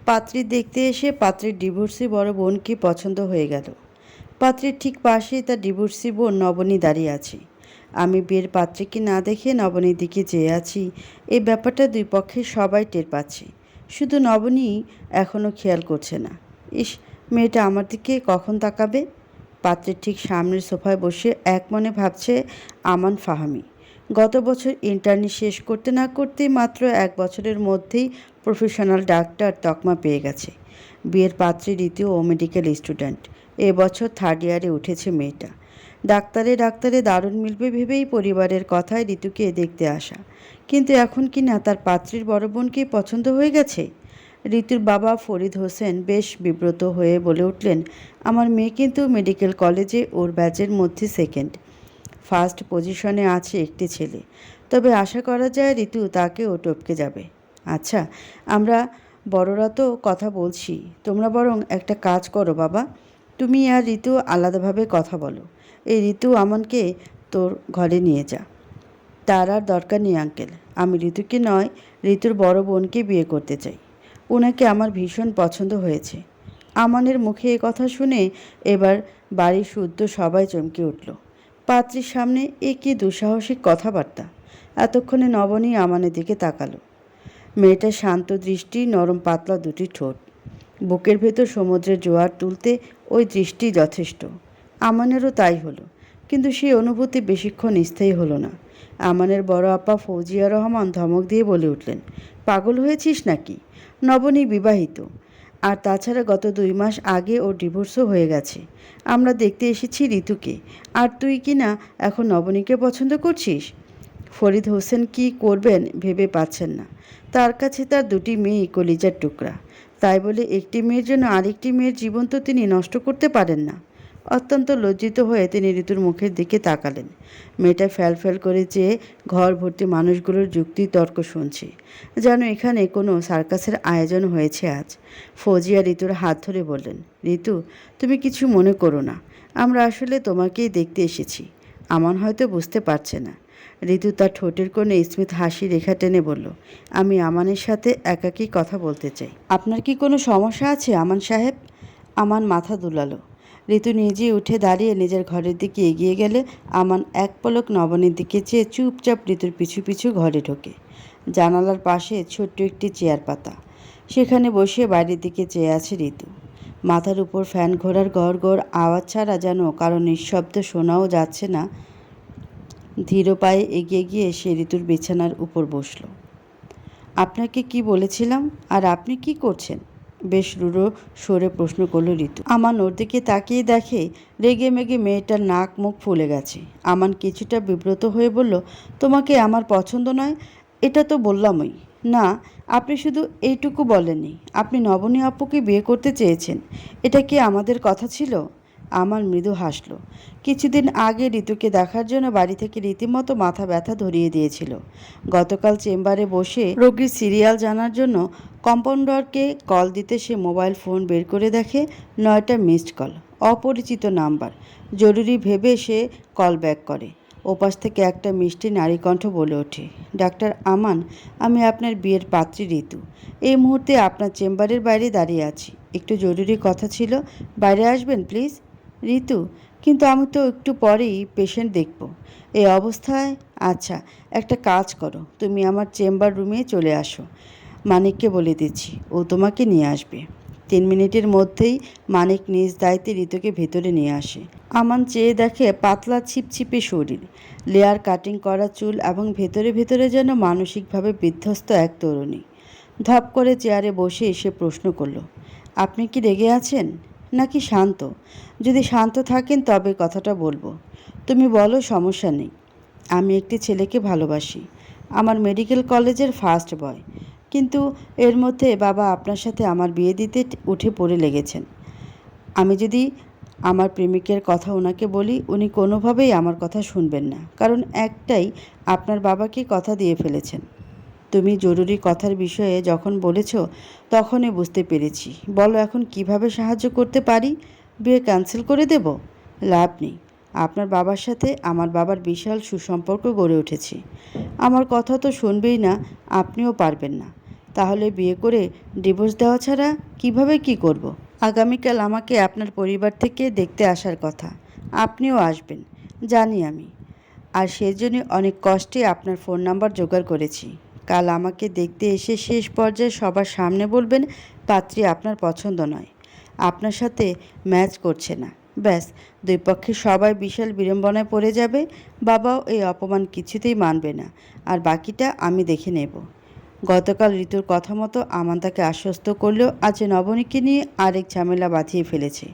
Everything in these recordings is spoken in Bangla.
পাত্রী দেখতে এসে পাত্রীর ডিভোর্সি বড় বোনকে পছন্দ হয়ে গেল। পাত্রীর ঠিক পাশেই তার ডিভোর্সি বোন নবনী দাঁড়িয়ে আছে। আমি বিয়ের পাত্রীকে না দেখে নবনীর দিকে চেয়ে আছি। এই ব্যাপারটা দুই পক্ষের সবাই টের পাচ্ছে, শুধু নবনী এখনও খেয়াল করছে না। ইস, মেয়েটা আমার দিকে কখন তাকাবে? পাত্রের ঠিক সামনের সোফায় বসে এক মনে ভাবছে আমান ফাহামি। গত বছর ইন্টার্নি শেষ করতে না করতেই মাত্র 1 বছরের মধ্যেই প্রফেশনাল ডাক্তার তকমা পেয়ে গেছে। বিয়ের পাত্রী রীতিও মেডিকেল স্টুডেন্ট, এবছর 3rd ইয়ারে উঠেছে মেয়েটা। ডাক্তারে দারুণ মিলবে ভেবেই পরিবারের কথায় ঋতুকে দেখতে আসা, কিন্তু এখন কি না তার পাত্রীর বড় বোনকেই পছন্দ হয়ে গেছে। ঋতুর বাবা ফরিদ হোসেন বেশ বিব্রত হয়ে বলে উঠলেন, আমার মেয়ে কিন্তু মেডিকেল কলেজে ওর ব্যাচের মধ্যে সেকেন্ড, ফার্স্ট পজিশনে আছে একটি ছেলে, তবে আশা করা যায় ঋতু তাকেও টপকে যাবে। আচ্ছা, আমরা বড়রা তো কথা বলছি, তোমরা বরং একটা কাজ করো বাবা, তুমি আর ঋতু আলাদাভাবে কথা বলো। এই ঋতু আমানকে তোর ঘরে নিয়ে যা। তার আর দরকার নেই আঙ্কেল, আমি ঋতুকে নয়, ঋতুর বড় বোনকে বিয়ে করতে চাই। ওনাকে আমার ভীষণ পছন্দ হয়েছে। আমানের মুখে এ কথা শুনে এবার বাড়ির শুদ্ধ সবাই চমকে উঠল। পাত্রীর সামনে এ কী দুঃসাহসিক কথাবার্তা! এতক্ষণে নবনী আমানের দিকে তাকালো। মেয়েটার শান্ত দৃষ্টি, নরম পাতলা দুটি ঠোঁট, বুকের ভেতর সমুদ্রের জোয়ার তুলতে ওই দৃষ্টি যথেষ্ট। আমানেরও তাই হলো, কিন্তু সেই অনুভূতি বেশিক্ষণ স্থায়ী হলো না। আমানের বড় আপা ফৌজিয়া রহমান ধমক দিয়ে বলে উঠলেন, পাগল হয়েছিস নাকি? নবনী বিবাহিত, আর তাছাড়া গত 2 মাস আগে ওর ডিভোর্সও হয়ে গেছে। আমরা দেখতে এসেছি ঋতুকে, আর তুই কি না এখন নবনীকে পছন্দ করছিস? ফরিদ হোসেন কি করবেন ভেবে পাচ্ছেন না। তার কাছে তার 2টি মেয়েই কলিজার টুকরা, তাই বলে একটি মেয়ের জন্য আরেকটি মেয়ের জীবন তো তিনি নষ্ট করতে পারেন না। অত্যন্ত লজ্জিত হয়ে তিনি ঋতুর মুখের দিকে তাকালেন। মেয়েটা ফ্যাল করে চেয়ে ঘর ভর্তি মানুষগুলোর যুক্তি তর্ক শুনছে, যেন এখানে কোনো সার্কাসের আয়োজন হয়েছে আজ। ফৌজিয়া ঋতুর হাত ধরে বললেন, ঋতু, তুমি কিছু মনে করো না, আমরা আসলে তোমাকেই দেখতে এসেছি। আমান হয়তো বুঝতে পারছে না। ঋতু তার ঠোঁটের কোণে স্মিত হাসি রেখা টেনে বলল, আমি আমানের সাথে একাকী কথা বলতে চাই। আপনার কি কোনো সমস্যা আছে আমান সাহেব? আমান মাথা দুলালো। ঋতু নিজে উঠে দাঁড়িয়ে নিজের ঘরের দিকে এগিয়ে গেলে আমান এক পলক নবনীর দিকে চেয়ে চুপচাপ ঋতুর পিছু পিছু ঘরে ঢোকে। জানালার পাশে ছোট্ট একটি চেয়ার পাতা, সেখানে বসে বাইরের দিকে চেয়ে আছে ঋতু। মাথার উপর ফ্যান ঘোরার গড় গড় আওয়াজ ছাড়া যেন কারো নিঃশব্দ শোনাও যাচ্ছে না। ধীর পায়ে এগিয়ে গিয়ে সে ঋতুর বিছানার উপর বসল। আপনাকে কি বলেছিলাম, আর আপনি কি করছেন? বেশ রূঢ় স্বরে প্রশ্ন করল ঋতু। আমান ওর দিকে তাকিয়ে দেখে রেগে মেগে মেয়েটার নাক মুখ ফুলে গেছে। আমান কিছুটা বিব্রত হয়ে বলল, তোমাকে আমার পছন্দ নয়? এটা তো বললামই। না, আপনি শুধু এইটুকু বলেননি, আপনি নবনী আপুকে বিয়ে করতে চেয়েছেন। এটা কি আমাদের কথা ছিল? আমার মৃদু হাসল। কিছুদিন আগে ঋতুকে দেখার জন্য বাড়ি থেকে রীতিমতো মাথা ব্যথা ধরিয়ে দিয়েছিল। গতকাল চেম্বারে বসে রোগীর সিরিয়াল জানার জন্য কম্পাউন্ডারকে কল দিতে সে মোবাইল ফোন বের করে দেখে 9টা মিসড কল, অপরিচিত নাম্বার। জরুরি ভেবে সে কল ব্যাক করে। ওপাশ থেকে একটা মিষ্টি নারী কণ্ঠ বলে ওঠে, ডাক্তার আমান, আমি আপনার বিয়ের পাত্রী ঋতু। এই মুহূর্তে আপনার চেম্বারের বাইরে দাঁড়িয়ে আছি, একটু জরুরি কথা ছিল, বাইরে আসবেন প্লিজ। ঋতু, কিন্তু আমি তো একটু পরেই পেশেন্ট দেখব। এই অবস্থায়? আচ্ছা, একটা কাজ করো, তুমি আমার চেম্বার রুমে চলে আসো, মানিককে বলে দিচ্ছি, ও তোমাকে নিয়ে আসবে। 3 মিনিটের মধ্যেই মানিক নিজ দায়িত্বে ঋতুকে ভেতরে নিয়ে আসে। আমান চেয়ে দেখে পাতলা ছিপছিপে শরীর, লেয়ার কাটিং করা চুল এবং ভেতরে ভেতরে যেন মানসিকভাবে বিধ্বস্ত এক তরুণী। ধপ করে চেয়ারে বসে এসে প্রশ্ন করল, আপনি কি রেগে আছেন নাকি শান্ত? যদি শান্ত থাকেন তবে কথাটা বলবো। তুমি বলো, সমস্যা নেই। আমি একটি ছেলেকে ভালোবাসি, আমার মেডিকেল কলেজের ফার্স্ট বয়, কিন্তু এর মধ্যে বাবা আপনার সাথে আমার বিয়ে দিতে উঠে পড়ে লেগেছেন। আমি যদি আমার প্রেমিকের কথা ওনাকে বলি, উনি কোনোভাবেই আমার কথা শুনবেন না, কারণ একটাই, আপনার বাবাকে কথা দিয়ে ফেলেছেন। তুমি জরুরি কথার বিষয়ে যখন বলেছ তখনই বুঝতে পেরেছি। বলো এখন কিভাবে সাহায্য করতে পারি? বিয়ে ক্যান্সেল করে দেব? লাভ নেই, আপনার বাবার সাথে আমার বাবার বিশাল সুসম্পর্ক গড়ে উঠেছে। আমার কথা তো শুনবেই না, আপনিও পারবেন না। তাহলে বিয়ে করে ডিভোর্স দেওয়া ছাড়া কিভাবে কি করব। আগামীকাল আমাকে আপনার পরিবার থেকে দেখতে আসার কথা, আপনিও আসবেন জানি আমি, আর সেজন্য অনেক কষ্টে আপনার ফোন নাম্বার জোগাড় করেছি। কাল আমাকে দেখতে এসে শেষ পর্যায়ে সবার সামনে বলবেন পাত্রী আপনার পছন্দ নয়, আপনার সাথে ম্যাচ করছে না। ব্যাস, দুই পক্ষের সবাই বিশাল বিড়ম্বনায় পড়ে যাবে। বাবাও এই অপমান কিছুতেই মানবে না, আর বাকিটা আমি দেখে নেব। গতকাল ঋতুর কথা মতো আমান তাকে আশ্বস্ত করলেও আজ নবনীকে নিয়ে আরেক ঝামেলা বাঁধিয়ে ফেলেছে।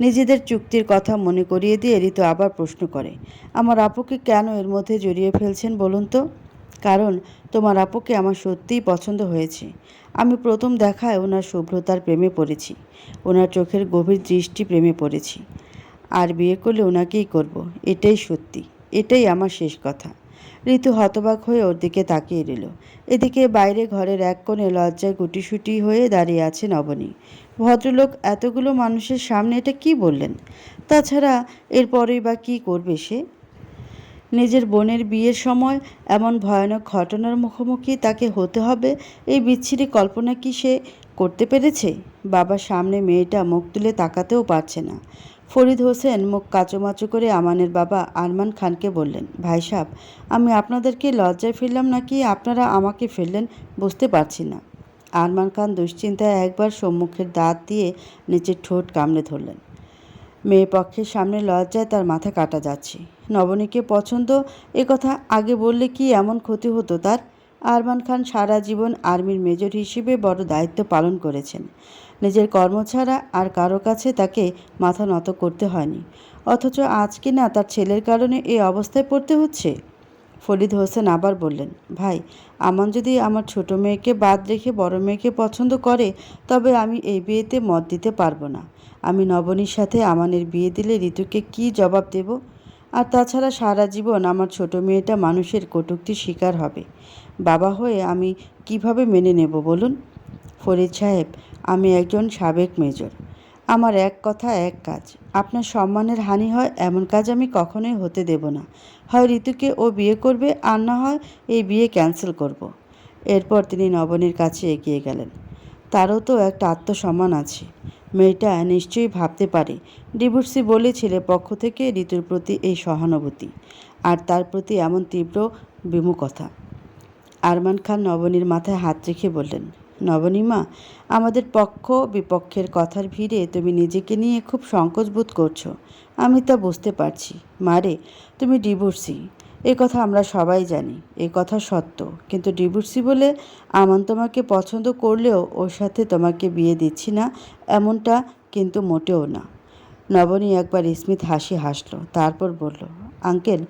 নিজেদের চুক্তির কথা মনে করিয়ে দিয়ে ঋতু আবার প্রশ্ন করে, আমার আপুকে কেন এর মধ্যে জড়িয়ে ফেলছেন বলুন তো? কারণ তোমার আপুকে আমার সত্যিই পছন্দ হয়েছে। আমি প্রথম দেখায় ওনার শুভ্রতার প্রেমে পড়েছি, ওনার চোখের গভীর দৃষ্টি প্রেমে পড়েছি। আর বিয়ে করলে ওনাকেই করব, এটাই সত্যি, এটাই আমার শেষ কথা। ঋতু হতবাক হয়ে ওর দিকে তাকিয়ে রইল। এদিকে বাইরে ঘরের এক কোণে লজ্জায় গুটিসুটি হয়ে দাঁড়িয়ে আছে নবনী। ভদ্রলোক এতগুলো মানুষের সামনে এটা কি বললেন? তাছাড়া এরপরেই বা কী করবে সে? নিজের বোনের বিয়ের সময় এমন ভয়ানক ঘটনার মুখোমুখি তাকে হতে হবে, এই বিচ্ছিরি কল্পনা কি সে করতে পেরেছে? বাবার সামনে মেয়েটা মুখ তুলে তাকাতেও পারছে না। ফরিদ হোসেন মুখ কাচুমাচু করে আমানের বাবা আরমান খানকে বললেন, ভাই সাহেব, আমি আপনাদেরকে লজ্জায় ফেললাম নাকি আপনারা আমাকে ফেললেন বুঝতে পারছি না। আরমান খান দুশ্চিন্তায় একবার সম্মুখের দাঁত দিয়ে নিচের ঠোঁট কামড়ে ধরলেন। মেয়ে পক্ষের সামনে লজ্জায় তার মাথা কাটা যাচ্ছে। নবনীকে পছন্দ, এ কথা আগে বললে কি এমন ক্ষতি হতো তার? আরমান খান সারা জীবন আর্মির মেজর হিসেবে বড় দায়িত্ব পালন করেছেন। নিজের কর্ম ছাড়া আর কারো কাছে তাকে মাথা নত করতে হয়নি, অথচ আজকে না তার ছেলের কারণে এই অবস্থায় পড়তে হচ্ছে। ফরিদ হোসেন আবার বললেন, ভাই, আমান যদি আমার ছোট মেয়েকে বাদ রেখে বড় মেয়েকে পছন্দ করে তবে আমি এই বিয়েতে মত দিতে পারবো না। আমি নবনীর সাথে আমানের বিয়ে দিলে ঋতুকে কি জবাব দেব? আর তাছাড়া সারা জীবন আমার ছোট মেয়েটা মানুষের কটূক্তির শিকার হবে। বাবা হয়ে আমি কিভাবে মেনে নেব বলুন? ফরিদ সাহেব, আমি একজন সাবেক মেজর, আমার এক কথা এক কাজ। আপনার সম্মানের হানি হয় এমন কাজ আমি কখনোই হতে দেব না। হয় ঋতুকে ও বিয়ে করবে, আর না হয় এই বিয়ে ক্যান্সেল করব। এরপর তিনি নবনীর কাছে এগিয়ে গেলেন। তারও তো একটা আত্মসম্মান আছে। মেয়েটা নিশ্চয়ই ভাবতে পারে ডিভোর্সি বলে ছেলে পক্ষ থেকে ঋতুর প্রতি এই সহানুভূতি, আর তার প্রতি এমন তীব্র বিমুখতা। আরমান খান নবনীর মাথায় হাত রেখে বললেন, নবনী মা, আমাদের পক্ষ বিপক্ষের কথার ভিড়ে তুমি নিজেকে নিয়ে খুব সংকোচ বোধ করছো, আমি তা বুঝতে পারছি। মারে, তুমি ডিভোর্সি, এ কথা আমরা সবাই জানি, এ কথা সত্য। কিন্তু ডিভোর্সি বলে আমান তোমাকে পছন্দ করলেও ওর সাথে তোমাকে বিয়ে দিচ্ছি না এমনটা কিন্তু মোটেও না। নবনী একবার স্মিত হাসি হাসল, তারপর বলল, আঙ্কেল,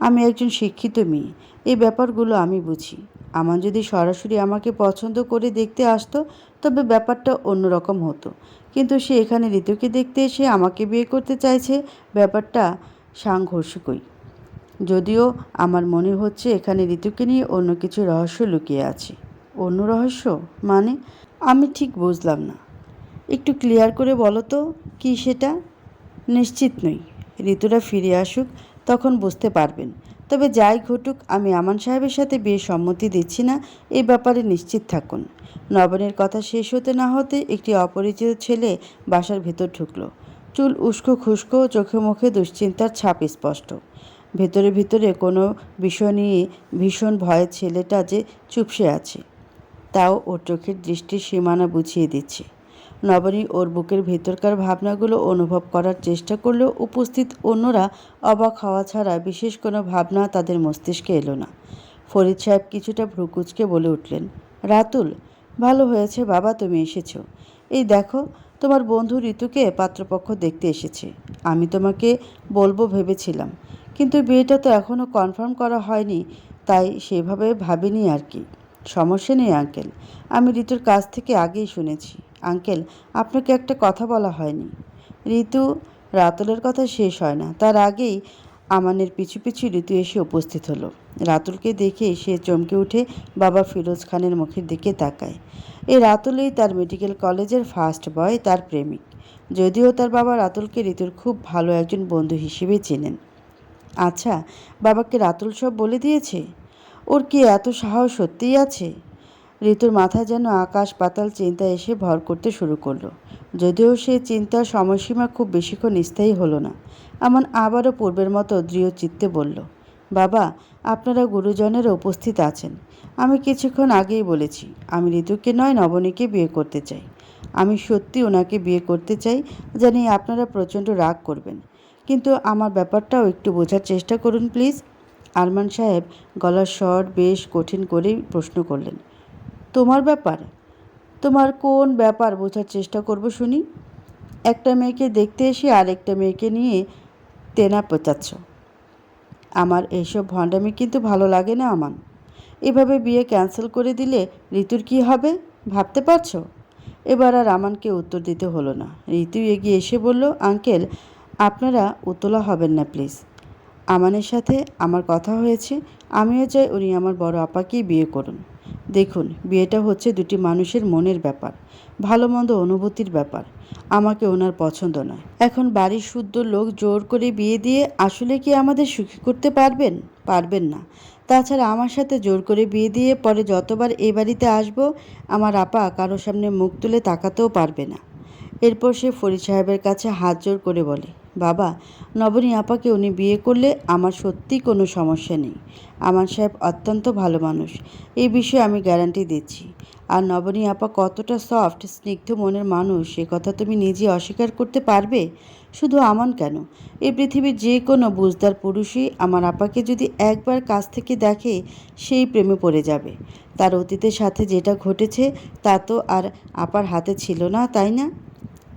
আমি একজন শিক্ষিত মেয়ে, এই ব্যাপারগুলো আমি বুঝি। আমান যদি সরাসরি আমাকে পছন্দ করে দেখতে আসতো তবে ব্যাপারটা অন্যরকম হতো, কিন্তু সে এখানে ঋতুকে দেখতে এসে আমাকে বিয়ে করতে চাইছে, ব্যাপারটা সাংঘর্ষিকই। যদিও আমার মনে হচ্ছে এখানে ঋতুকে নিয়ে অন্য কিছু রহস্য লুকিয়ে আছে। অন্য রহস্য মানে? আমি ঠিক বুঝলাম না, একটু ক্লিয়ার করে বলো তো, কী সেটা? নিশ্চিত নই, ঋতুরা ফিরে আসুক, তখন বুঝতে পারবেন। তবে যাই ঘটুক, আমি আমান সাহেবের সাথে বিয়ের সম্মতি দিচ্ছি না, এই ব্যাপারে নিশ্চিত থাকুন। নবনের কথা শেষ হতে না হতে একটি অপরিচিত ছেলে বাসার ভেতর ঢুকলো। চুল উস্কো খুস্কো, চোখে মুখে দুশ্চিন্তার ছাপ স্পষ্ট। ভেতরে ভিতরে কোনো বিষয় নিয়ে ভীষণ ভয়ে ছেলেটা যে চুপসে আছে, তাও ওর চোখের দৃষ্টির সীমানা বুঝিয়ে দিচ্ছে। নবনী ওর বুকের ভেতরকার ভাবনাগুলো অনুভব করার চেষ্টা করলেও উপস্থিত অন্যরা অবাক হওয়া ছাড়া বিশেষ কোনো ভাবনা তাদের মস্তিষ্কে এলো না। ফরিদ সাহেব কিছুটা ভ্রুকুচকে বলে উঠলেন, রাতুল, ভালো হয়েছে বাবা তুমি এসেছো। এই দেখো, তোমার বন্ধু ঋতুকে পাত্রপক্ষ দেখতে এসেছে। আমি তোমাকে বলবো ভেবেছিলাম, কিন্তু বিয়েটা তো এখনও কনফার্ম করা হয়নি, তাই সেভাবে ভাবিনি আর কি। সমস্যা নেই আঙ্কেল, আমি ঋতুর কাছ থেকে আগেই শুনেছি। আঙ্কেল, আপনাকে একটা কথা বলা হয়নি। ঋতু, রাতুলের কথা শেষ হয় না তার আগেই আমানের পিছু পিছু ঋতু এসে উপস্থিত হলো। রাতুলকে দেখে সে চমকে উঠে বাবা ফিরোজ খানের মুখের দিকে তাকায়। এই রাতুলই তার মেডিকেল কলেজের ফার্স্ট বয়, তার প্রেমিক। যদিও তার বাবা রাতুলকে ঋতুর খুব ভালো একজন বন্ধু হিসেবে চেনেন। আচ্ছা, বাবাকে রাতুল সব বলে দিয়েছে? ওর কি এত সাহস সত্যিই আছে? ঋতুর মাথায় যেন আকাশ পাতাল চিন্তা এসে ভর করতে শুরু করলো। যদিও সে চিন্তার সময়সীমা খুব বেশিক্ষণ স্থায়ী হলো না। আমান আবারও পূর্বের মতো দৃঢ় চিত্তে বলল, বাবা, আপনারা গুরুজনেরা উপস্থিত আছেন। আমি কিছুক্ষণ আগেই বলেছি, আমি ঋতুকে নয় নবনীকে বিয়ে করতে চাই। আমি সত্যি ওনাকে বিয়ে করতে চাই। জানি আপনারা প্রচণ্ড রাগ করবেন, কিন্তু আমার ব্যাপারটাও একটু বোঝার চেষ্টা করুন প্লিজ। আরমান সাহেব গলার স্বর বেশ কঠিন করেই প্রশ্ন করলেন, তোমার ব্যাপার? তোমার কোন ব্যাপার বোঝার চেষ্টা করব শুনি? একটা মেয়েকে দেখতে এসে আরেকটা মেয়েকে নিয়ে তেনা পেঁচাচ্ছ। আমার এইসব ভণ্ডামি কিন্তু ভালো লাগে না আমান। এভাবে বিয়ে ক্যান্সেল করে দিলে ঋতুর কী হবে ভাবতে পারছো? এবার আর আমানকে উত্তর দিতে হলো না। ঋতু এগিয়ে এসে বলল, আঙ্কেল, আপনারা উতলা হবেন না প্লিজ। আমানের সাথে আমার কথা হয়েছে। আমিও চাই উনি আমার বড় আপাকেই বিয়ে করুন। দেখুন, বিয়েটা হচ্ছে দুটি মানুষের মনের ব্যাপার, ভালো মন্দ অনুভূতির ব্যাপার। আমাকে ওনার পছন্দ নয়। এখন বাড়ির শুদ্ধ লোক জোর করে বিয়ে দিয়ে আসলে কি আমাদের সুখী করতে পারবেন? পারবেন না। তাছাড়া আমার সাথে জোর করে বিয়ে দিয়ে পরে যতবার এই বাড়িতে আসবো, আমার আপা কারোর সামনে মুখ তুলে তাকাতেও পারবে না। এরপর সে ফরিদ সাহেবের কাছে হাত জোর করে বলে, বাবা, নবনী আপাকে উনি বিয়ে করলে আমার সত্যিই কোনো সমস্যা নেই। আমান সাহেব অত্যন্ত ভালো মানুষ, এই বিষয়ে আমি গ্যারান্টি দিচ্ছি। আর নবনী আপা কতটা সফট স্নিগ্ধ মনের মানুষ সে কথা তুমি নিজে অস্বীকার করতে পারবে? শুধু আমান কেন, এই পৃথিবীর যে কোনো বুঝদার পুরুষই আমার আপাকে যদি একবার কাছ থেকে দেখে সেই প্রেমে পড়ে যাবে। তার অতীতের সাথে যেটা ঘটেছে তা তো আর আপার হাতে ছিল না, তাই না?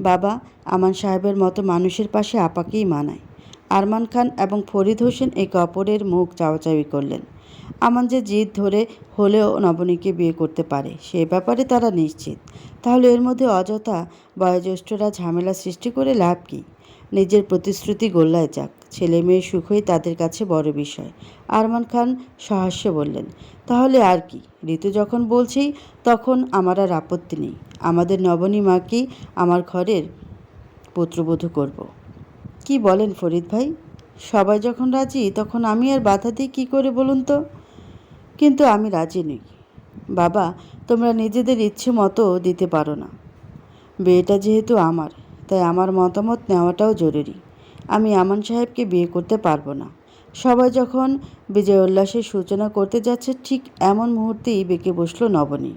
বাবা, আমান সাহেবের মতো মানুষের পাশে আপাকেই মানায়। আরমান খান এবং ফরিদ হোসেন একে অপরের মুখ চাওয়াচাওয়ি করলেন। আমান যে জিদ ধরে হলেও নবনীকে বিয়ে করতে পারে সে ব্যাপারে তারা নিশ্চিত। তাহলে এর মধ্যে অযথা বয়োজ্যেষ্ঠরা ঝামেলা সৃষ্টি করে লাভ কী? নিজের প্রতিশ্রুতি গোল্লায় যাক, ছেলে মেয়ের সুখই তাদের কাছে বড় বিষয়। আরমান খান সহাস্যে বললেন, তাহলে আর কি? ঋতু যখন বলছেই তখন আমার আর আপত্তি নেই। আমাদের নবনী মাকেই আমার ঘরের পুত্রবধূ করব। কি বলেন ফরিদ ভাই? সবাই যখন রাজি তখন আমি আর বাধা দিই কী করে বলুন তো? কিন্তু আমি রাজি নই। বাবা, তোমরা নিজেদের ইচ্ছে মতো দিতে পারো না। বিয়েটা যেহেতু আমার, তাই আমার মতামত নেওয়াটাও জরুরি। আমি আমান সাহেবকে বিয়ে করতে পারবো না। সবাই যখন বিজয় উল্লাসের সূচনা করতে যাচ্ছে ঠিক এমন মুহূর্তেই বেঁকে বসলো নবনী।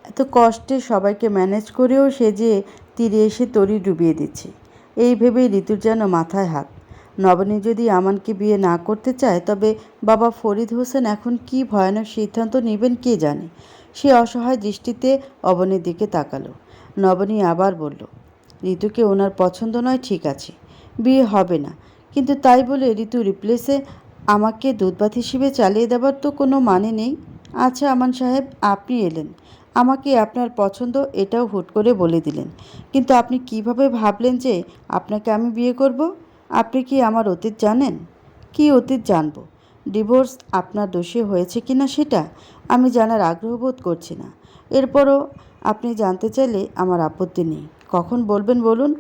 এত কষ্টে সবাইকে ম্যানেজ করেও সে যে তীরে এসে তরি ডুবিয়ে দিচ্ছে, এই ভেবেই ঋতুর যেন মাথায় হাত। নবনী যদি আমানকে বিয়ে না করতে চায় তবে বাবা ফরিদ হোসেন এখন কি ভয়ানক সিদ্ধান্ত নেবেন কে জানে। সে অসহায় দৃষ্টিতে অবনীর দিকে তাকালো। নবনী আবার বলল, ঋতুকে ওনার পছন্দ নয় ঠিক আছে, বিয়ে হবে না, কিন্তু তাই বলে ঋতু রিপ্লেসে আমাকে দুধভাত হিসেবে চালিয়ে দেবার তো কোনো মানে নেই। আচ্ছা আমান সাহেব, আপনি এলেন, আমাকে আপনার পছন্দ এটাও হুট করে বলে দিলেন, কিন্তু আপনি কিভাবে ভাবলেন যে আপনাকে আমি বিয়ে করব? আপনি কি আমার অতীত জানেন? কি অতীত জানব? ডিভোর্স আপনার দোষে হয়েছে কি না সেটা আমি জানার আগ্রহ বোধ করছি না। এরপরও আপনি জানতে চাইলে আমার আপত্তি নেই। কখন বলবেন বলুন?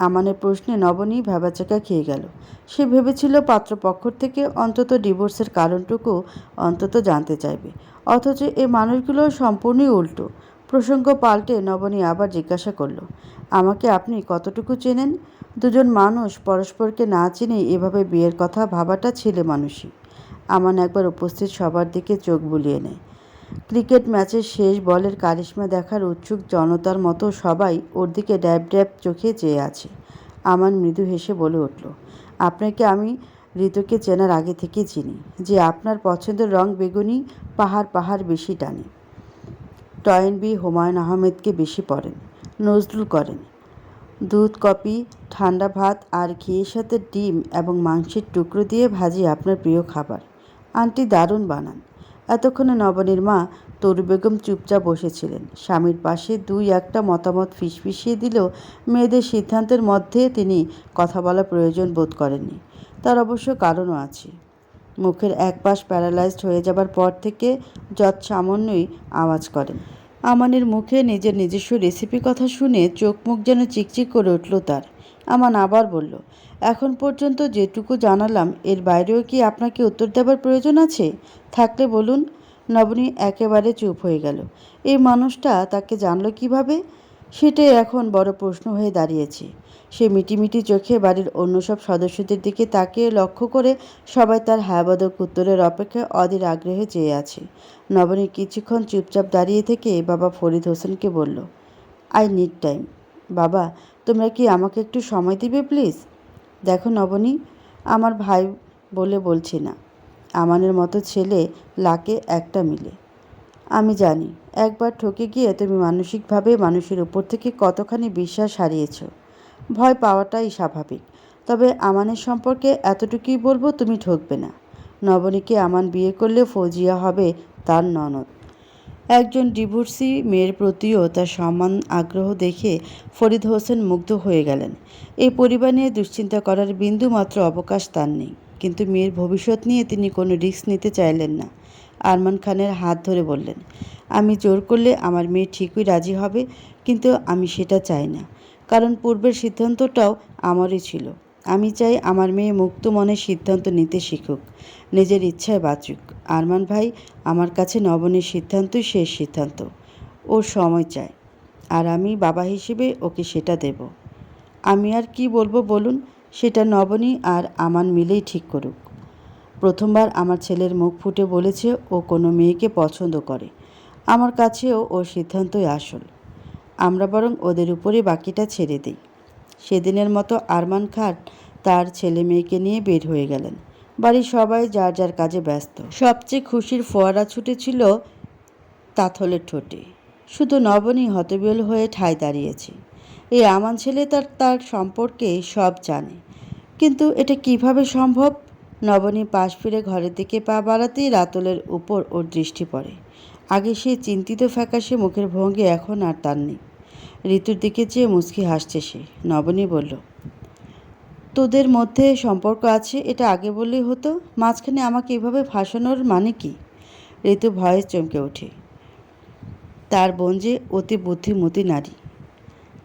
আমানের প্রশ্নে নবনী ভ্যাবাচাকা খেয়ে গেল। সে ভেবেছিল পাত্রপক্ষ থেকে অন্তত ডিভোর্সের কারণটুকু অন্তত জানতে চাইবে, অথচ এ মানুষগুলো সম্পূর্ণই উল্টো। প্রসঙ্গ পাল্টে নবনী আবার জিজ্ঞাসা করল, আমাকে আপনি কতটুকু চেনেন? দুজন মানুষ পরস্পরকে না চিনে এভাবে বিয়ের কথা ভাবাটা ছেলে মানুষই। আমান একবার উপস্থিত সবার দিকে চোখ বুলিয়ে নেয়। ক্রিকেট ম্যাচের শেষ বলের কারিশমা দেখার উৎসুক জনতার মতো সবাই ওর দিকে ড্যাব ড্যাব চোখে চেয়ে আছে। আমান মৃদু হেসে বলে উঠল, আপনাকে আমি ঋতুকে চেনার আগে থেকে চিনি যে আপনার পছন্দের রং বেগুনি পাহাড় পাহাড় বেশি টানে। টয়েনবি হুমায়ুন আহমেদকে বেশি পড়েন, নজরুল করেন। দুধ, কফি, ঠান্ডা ভাত আর ঘিয়ের সাথে ডিম এবং মাংসের টুকরো দিয়ে ভাজি আপনার প্রিয় খাবার। আন্টি দারুণ বানান। এতক্ষণে নবনীর মা তরু বেগম চুপচাপ বসেছিলেন। স্বামীর পাশে দুই একটা মতামত ফিসফিসিয়ে দিলেও মেয়েদের সিদ্ধান্তের মধ্যে তিনি কথা বলা প্রয়োজন বোধ করেননি। তার অবশ্য কারণও আছে। মুখের এক পাশ প্যারালাইজড হয়ে যাবার পর থেকে যৎ সামান্যই আওয়াজ করেন। আমানের মুখে নিজের নিজস্ব রেসিপি কথা শুনে চোখ মুখ যেন চিকচিক করে উঠল তার। আমান আবার বলল, এখন পর্যন্ত যেটুকু জানালাম এর বাইরেও কি আপনাকে উত্তর দেবার প্রয়োজন আছে? থাকলে বলুন। নবনী একেবারে চুপ হয়ে গেল। এই মানুষটা তাকে জানল কিভাবে? সেটাই এখন বড় প্রশ্ন হয়ে দাঁড়িয়েছে। সে মিটিমিটি চোখে বাড়ির অন্য সব সদস্যদের দিকে তাকিয়ে লক্ষ্য করে সবাই তার হ্যাঁবাদক উত্তরের অপেক্ষায় অধীর আগ্রহে চেয়ে আছে। নবনী কিছুক্ষণ চুপচাপ দাঁড়িয়ে থেকে বাবা ফরিদ হোসেনকে বলল, আই নিড টাইম। বাবা, তোমরা কি আমাকে একটু সময় দিবে প্লিজ? দেখো নবনী, আমার ভাই বলে বলছি না, আমানের মতো ছেলে লাকে একটা মিলে। আমি জানি একবার ঠকে গিয়ে তুমি মানসিকভাবে মানুষের উপর থেকে কতখানি বিশ্বাস হারিয়েছ। ভয় পাওয়াটাই স্বাভাবিক। তবে আমানের সম্পর্কে এতটুকুই বলবো, তুমি ঠকবে না। নবনীকে আমান বিয়ে করলে ফৌজিয়া হবে তার ননদ। একজন ডিভোর্সি মেয়ের প্রতিও তার সমান আগ্রহ দেখে ফরিদ হোসেন মুগ্ধ হয়ে গেলেন। এই পরিবার নিয়ে দুশ্চিন্তা করার বিন্দু মাত্র অবকাশ তার নেই। কিন্তু মেয়ের ভবিষ্যৎ নিয়ে তিনি কোনো রিস্ক নিতে চাইলেন না। আরমান খানের হাত ধরে বললেন, আমি জোর করলে আমার মেয়ে ঠিকই রাজি হবে, কিন্তু আমি সেটা চাই না। কারণ পূর্বের সিদ্ধান্তটাও আমারই ছিল। আমি চাই আমার মেয়ে মুক্ত মনে সিদ্ধান্ত নিতে শিখুক, নিজের ইচ্ছায় বাঁচুক। আরমান ভাই, আমার কাছে নবনীর সিদ্ধান্তই শেষ সিদ্ধান্ত। ওর সময় চায়, আর আমি বাবা হিসেবে ওকে সেটা দেব। আমি আর কি বলবো বলুন? সেটা নবনী আর আমান মিলেই ঠিক করুক। প্রথমবার আমার ছেলের মুখ ফুটে বলেছে ও কোনো মেয়েকে পছন্দ করে। আমার কাছেও ওর সিদ্ধান্তই আসল। আমরা বরং ওদের উপরে বাকিটা ছেড়ে দিই। সেদিনের মতো আরমান খান তার ছেলে মেয়েকে নিয়ে বের হয়ে গেলেন। বাড়ির সবাই যার যার কাজে ব্যস্ত। সবচেয়ে খুশির ফোয়ারা ছুটেছিল তাথলের ঠোঁটে। শুধু নবনী হতবিহ্বল হয়ে ঠায় দাঁড়িয়েছে। এই আমান ছেলে তার সম্পর্কে সব জানে, কিন্তু এটা কিভাবে সম্ভব? নবনী পাশ ফিরে ঘরের দিকে পা বাড়াতেই রাতুলের উপর ওর দৃষ্টি পড়ে। আগে সে চিন্তিত ফ্যাকাশে মুখের ভঙ্গি এখন আর তার নেই। ঋতুর দিকে চেয়ে মুচকি হাসছে সে। নবনী বলল, তোদের মধ্যে সম্পর্ক আছে এটা আগে বললেই হতো। মাঝখানে আমাকে এভাবে ফাঁসানোর মানে কি? ঋতু ভয়ে চমকে ওঠে। তার বোন যে অতি বুদ্ধিমতী নারী,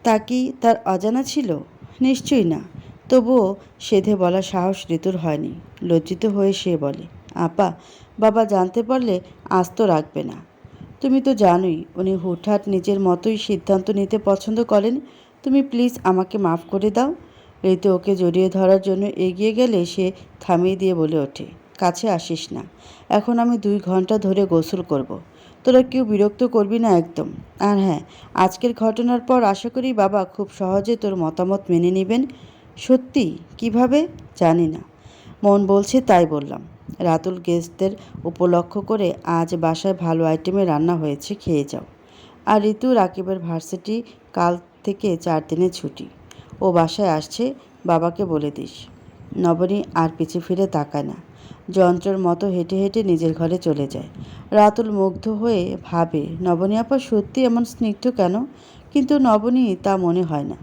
তা কি তার অজানা ছিল? নিশ্চয়ই না। তবুও সেধে বলার সাহস ঋতুর হয়নি। লজ্জিত হয়ে সে বলে, আপা, বাবা জানতে পারলে আস্ত রাখবে না। তুমি তো জানোই উনি হুটহাট নিজের মতোই সিদ্ধান্ত নিতে পছন্দ করেন। তুমি প্লিজ আমাকে মাফ করে দাও। ঋতু ওকে জড়িয়ে ধরার জন্য এগিয়ে গেলে সে থামিয়ে দিয়ে বলে ওঠে, কাছে আসিস না। এখন আমি 2 ঘন্টা ধরে গোসল করব। তোরা কেউ বিরক্ত করবি না একদম। আর হ্যাঁ, আজকের ঘটনার পর আশা করি বাবা খুব সহজে তোর মতামত মেনে নেবেন। সত্যি? কিভাবে? জানি না, মন বলছে তাই বললাম। রাতুল গেস্টদের উপলক্ষ করে আজ বাসায় ভালো আইটেমে রান্না হয়েছে, খেয়ে যাও। আর ঋতু, রাকিবের ভার্সিটি কাল থেকে 4 দিনের ছুটি। ও বাসায় আসছে, বাবাকে বলে দিস। নবনী আর পিছে ফিরে তাকায় না। যন্ত্রের মতো হেঁটে হেঁটে নিজের ঘরে চলে যায়। রাতুল মুগ্ধ হয়ে ভাবে, নবনী আপা সত্যি এমন স্নিগ্ধ কেন? কিন্তু নবনী তা মনে হয় না।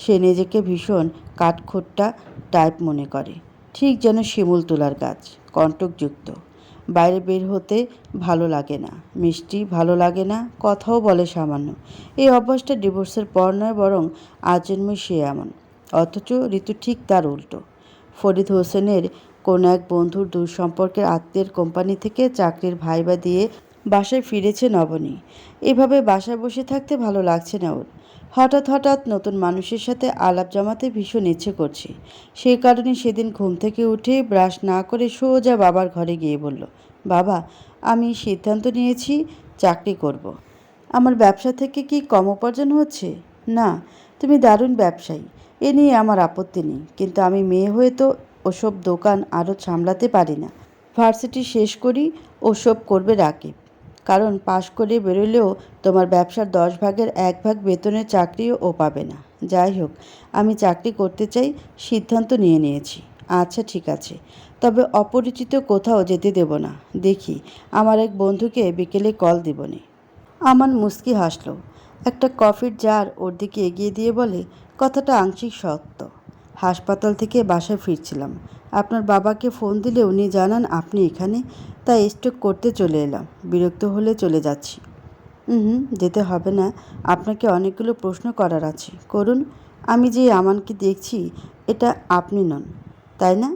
সে নিজেকে ভীষণ কাঠখোট্টা টাইপ মনে করে, ঠিক যেন শিমুল তোলার গাছ, কণ্টকযুক্ত। বাইরে বের হতে ভালো লাগে না, মিষ্টি ভালো লাগে না, কথাও বলে সামান্য। এই অভ্যাসটা ডিভোর্সের পর নয়, বরং আজন্মই সে এমন। অথচ ঋতু ঠিক তার উল্টো। ফরিদ হোসেনের কোনো এক বন্ধুর দূর সম্পর্কের আত্মীয়ের কোম্পানি থেকে চাকরির ভাইবা দিয়ে বাসায় ফিরেছে নবনী। এভাবে বাসায় বসে থাকতে ভালো লাগছে না ওর। হঠাৎ নতুন মানুষের সাথে আলাপ জমাতে ভীষণ ইচ্ছে করছে। সেই কারণে সেদিন ঘুম থেকে উঠে ব্রাশ না করে সোজা বাবার ঘরে গিয়ে বলল, বাবা, আমি সিদ্ধান্ত নিয়েছি চাকরি করব। আমার ব্যবসা থেকে কি কম উপার্জন হচ্ছে? না, তুমি দারুণ ব্যবসায়ী, এ নিয়ে আমার আপত্তি নেই, কিন্তু আমি মেয়ে হয়ে তো ওসব দোকান আরও সামলাতে পারি না। ভার্সিটি শেষ করি ওসব করবে রাকিব। কারণ পাশ করে বেরোলেও তোমার ব্যবসার 10 ভাগের 1 ভাগ বেতনের চাকরিও ও পাবে না। যাই হোক, আমি চাকরি করতে চাই, সিদ্ধান্ত নিয়ে নিয়েছি। আচ্ছা ঠিক আছে, তবে অপরিচিত কোথাও যেতে দেব না। দেখি, আমার এক বন্ধুকে বিকেলে কল দিবনে। আমান মুচকি হাসল। একটা কফির জার ওর দিকে এগিয়ে দিয়ে বলে, কথাটা আংশিক সত্য। হাসপাতাল থেকে বাসায় ফিরছিলাম, আপনার বাবাকে ফোন দিলে উনি জানান আপনি এখানে, তাই স্টক করতে চলে এলাম। বিরক্ত হলে চলে যাচ্ছি। যেতে হবে না, আপনাকে অনেকগুলো প্রশ্ন করার আছে। করুন। আমি যে আমানকে দেখছি, এটা আপনি নন, তাই না?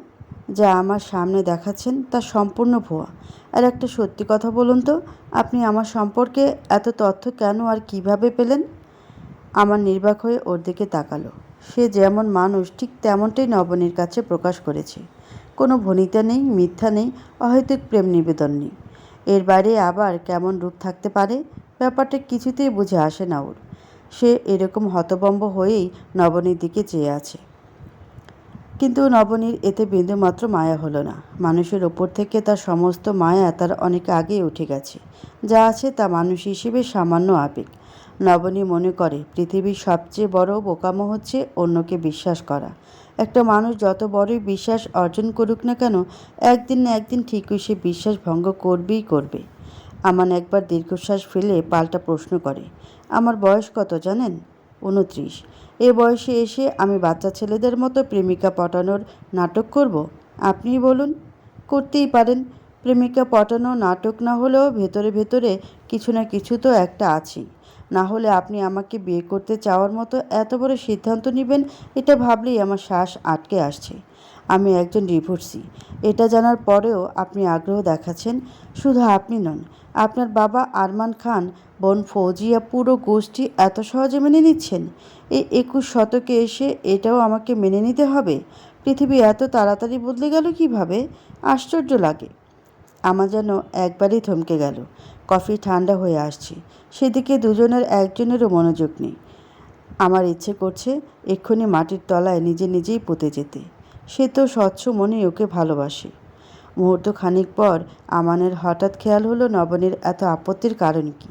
যা আমার সামনে দেখাচ্ছেন তা সম্পূর্ণ ভুয়া। আর একটা সত্যি কথা বলুন তো, আপনি আমার সম্পর্কে এত তথ্য কেন আর কিভাবে পেলেন? আমার নির্বাক হয়ে ওর দিকে তাকালো। সে যেমন মানুষ ঠিক তেমনটাই নবনীর কাছে প্রকাশ করেছে। কোনো ভনিতা নেই, মিথ্যা নেই, অহেতুক প্রেম নিবেদন নেই। এর বাইরে আবার কেমন রূপ থাকতে পারে, ব্যাপারটা কিছুতেই বুঝে আসে না ওর। সে এরকম হতভম্ব হয়েই নবনীর দিকে চেয়ে আছে। কিন্তু নবনীর এতে বিন্দুমাত্র মায়া হলো না। মানুষের ওপর থেকে তার সমস্ত মায়া তার অনেক আগেই উঠে গেছে। যা আছে তা মানুষ হিসেবে সামান্য আবেগ। নবনী মনে করে পৃথিবীর সবচেয়ে বড় বোকামো হচ্ছে অন্যকে বিশ্বাস করা। একটা মানুষ যত বড়ই বিশ্বাস অর্জন করুক না কেন, একদিন না একদিন ঠিকই সে বিশ্বাস ভঙ্গ করবেই করবে। আমান একবার দীর্ঘশ্বাস ফেলে পাল্টা প্রশ্ন করে, আমার বয়স কত জানেন? 29। এ বয়সে এসে আমি বাচ্চা ছেলেদের মতো প্রেমিকা পটানোর নাটক করব? আপনিই বলুন। করতেই পারেন। প্রেমিকা পটানো নাটক না হলেও ভেতরে ভেতরে কিছু না কিছু তো একটা আছেই। না হলে আপনি আমাকে বিয়ে করতে চাওয়ার মতো এত বড় সিদ্ধান্ত নেবেন, এটা ভাবলেই আমার শ্বাস আটকে আসছে। আমি একজন ডিভোর্সি, এটা জানার পরেও আপনি আগ্রহ দেখাচ্ছেন। শুধু আপনি নন, আপনার বাবা আরমান খান, বোন ফৌজিয়া, পুরো গোষ্ঠী এত সহজে মেনে নিচ্ছেন। এই 21 শতকে এসে এটাও আমাকে মেনে নিতে হবে? পৃথিবী এত তাড়াতাড়ি বদলে গেল কিভাবে? আশ্চর্য লাগে। আমার যেন একবারই থমকে গেল। কফি ঠান্ডা হয়ে আসছে, সেদিকে দুজনের একজনেরও মনোযোগ নেই। আমার ইচ্ছে করছে এক্ষুনি মাটির তলায় নিজে নিজেই পুঁতে যেতে। সে তো স্বচ্ছ মনেই ওকে ভালোবাসে। মুহূর্ত খানিক পর আমানের হঠাৎ খেয়াল হলো নবনীর এত আপত্তির কারণ কি।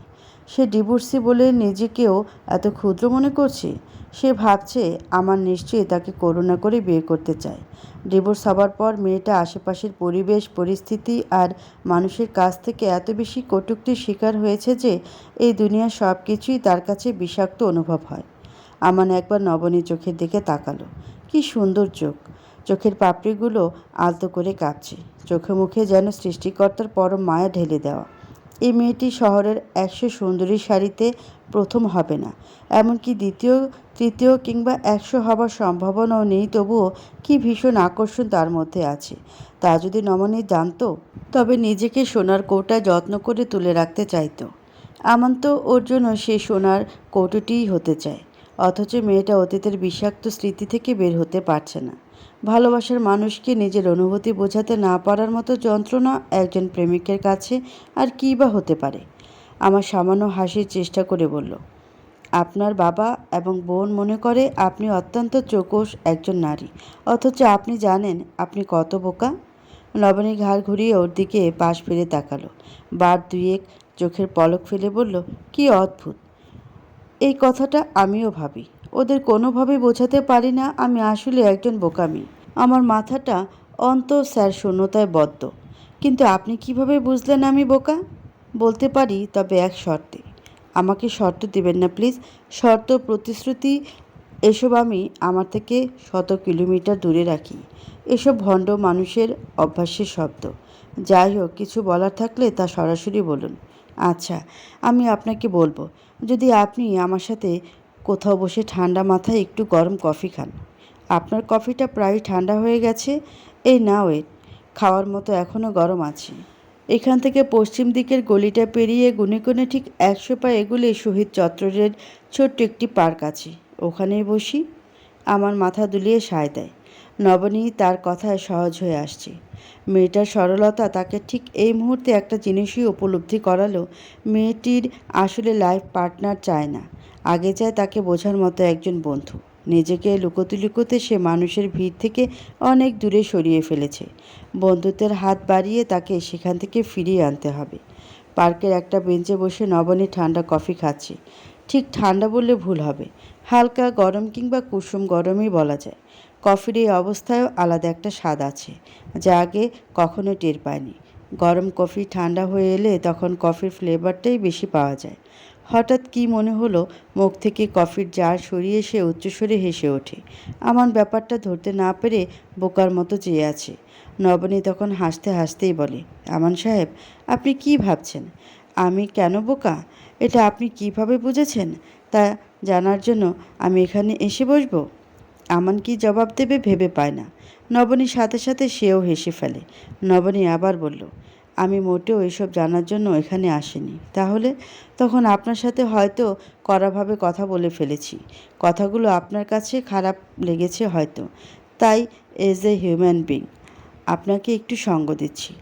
সে ডিভোর্সি বলে নিজেকেও এত ক্ষুদ্র মনে করছে। সে ভাবছে আমার নিশ্চয়ই তাকে করুণা করে বিয়ে করতে চায়। ডিভোর্স হবার পর মেয়েটা আশেপাশের পরিবেশ, পরিস্থিতি আর মানুষের কাছ থেকে এত বেশি কটূক্তির শিকার হয়েছে যে এই দুনিয়ার সব কিছুই তার কাছে বিষাক্ত অনুভব হয়। আমান একবার নবনীর চোখের দিকে তাকালো। কি সুন্দর চোখ! চোখের পাপড়িগুলো আলতো করে কাঁপছে। চোখে মুখে যেন সৃষ্টিকর্তার পরম মায়া ঢেলে দেওয়া। এই মেয়েটি শহরের 100 সুন্দরী শাড়িতে প্রথম হবে না, এমনকি দ্বিতীয়, তৃতীয় কিংবা 100 হবার সম্ভাবনাও নেই, তবুও কি ভীষণ আকর্ষণ তার মধ্যে আছে। তা যদি নমনী জানতো, তবে নিজেকে সোনার কৌটায় যত্ন করে তুলে রাখতে চাইতো। আমান তো ওর জন্য সে সোনার কৌটোটিই হতে চায়। অথচ মেয়েটা অতীতের বিষাক্ত স্মৃতি থেকে বের হতে পারছে না। ভালোবাসার মানুষকে নিজের অনুভূতি বোঝাতে না পারার মতো যন্ত্রণা একজন প্রেমিকের কাছে আর কী বা হতে পারে। আমার সামান্য হাসির চেষ্টা করে বলল, আপনার বাবা এবং বোন মনে করে আপনি অত্যন্ত চৌকস একজন নারী, অথচ আপনি জানেন আপনি কত বোকা। নবনী ঘাড় ঘুরিয়ে ওর দিকে পাশ ফিরে তাকালো। বার দুয়েক চোখের পলক ফেলে বলল, কি অদ্ভুত! এই কথাটা আমিও ভাবি। ওদের কোনোভাবে বোঝাতে পারি না আমি আসলে একজন বোকামি। আমার মাথাটা স্যার শূন্যতায় বদ্ধ। কিন্তু আপনি কিভাবে বুঝলেন আমি বোকা? বলতে পারি, তবে এক শর্তে। আমাকে শর্ত দেবেন না প্লিজ। শর্ত, প্রতিশ্রুতি এসব আমি আমার থেকে 100 কিলোমিটার দূরে রাখি। এসব ভণ্ড মানুষের অভ্যাসের শব্দ। যাই হোক, কিছু বলার থাকলে তা সরাসরি বলুন। আচ্ছা, আমি আপনাকে বলবো, যদি আপনি আমার সাথে কোথাও বসে ঠান্ডা মাথায় একটু গরম কফি খান। আপনার কফিটা প্রায় ঠান্ডা হয়ে গেছে। এই নাও, খাওয়ার মতো এখনও গরম আছে। এখান থেকে পশ্চিম দিকের গলিটা পেরিয়ে গুনে গুনে ঠিক 100 পা এগুলে শহীদ চত্বরের ছোট্ট একটি পার্ক আছে। ওখানেই বসি। আমার মাথা দুলিয়ে সায় দেয়। নবনী তার কথায় সহজ হয়ে আসছে। মেয়েটার সরলতা তাকে ঠিক এই মুহূর্তে একটা জিনিসই উপলব্ধি করালো, মেয়েটির আসলে লাইফ পার্টনার চায় না, আগে চায় তাকে বোঝার মতো একজন বন্ধু। নিজেকে লুকোতে লুকোতে সে মানুষের ভিড় থেকে অনেক দূরে সরিয়ে ফেলেছে। বন্ধুত্বের হাত বাড়িয়ে তাকে সেখান থেকে ফিরিয়ে আনতে হবে। পার্কের একটা বেঞ্চে বসে নবনী ঠান্ডা কফি খাচ্ছে। ঠিক ঠান্ডা বললে ভুল হবে, হালকা গরম কিংবা কুসুম গরমই বলা যায়। কফির এই অবস্থায়ও আলাদা একটা স্বাদ আছে, যা আগে কখনো টের পায়নি। গরম কফি ঠান্ডা হয়ে এলে তখন কফির ফ্লেভারটাই বেশি পাওয়া যায়। হঠাৎ কী মনে হলো, মুখ থেকে কফির জার সরিয়ে সে উচ্চস্বরে হেসে ওঠে। আমার ব্যাপারটা ধরতে না পেরে বোকার মতো চেয়ে আছে। নবনী তখন হাসতে হাসতেই বলে, আমান সাহেব, আপনি কি ভাবছেন আমি কেন বোকা? এটা আপনি কিভাবে বুঝেছেন তা জানার জন্য আমি এখানে এসে বসবো? আমান কি জবাব দেবে ভেবে পায় না। নবনীর সাথে সাথে সেও হেসে ফেলে। নবনী আবার বলল, আমি মোটেও এসব জানার জন্য এখানে আসিনি। তাহলে? তখন আপনার সাথে হয়তো কড়াভাবে কথা বলে ফেলেছি। কথাগুলো আপনার কাছে খারাপ লেগেছে হয়তো। তাই এজ এ হিউম্যান বিং আপনাকে একটু সঙ্গ দিচ্ছি।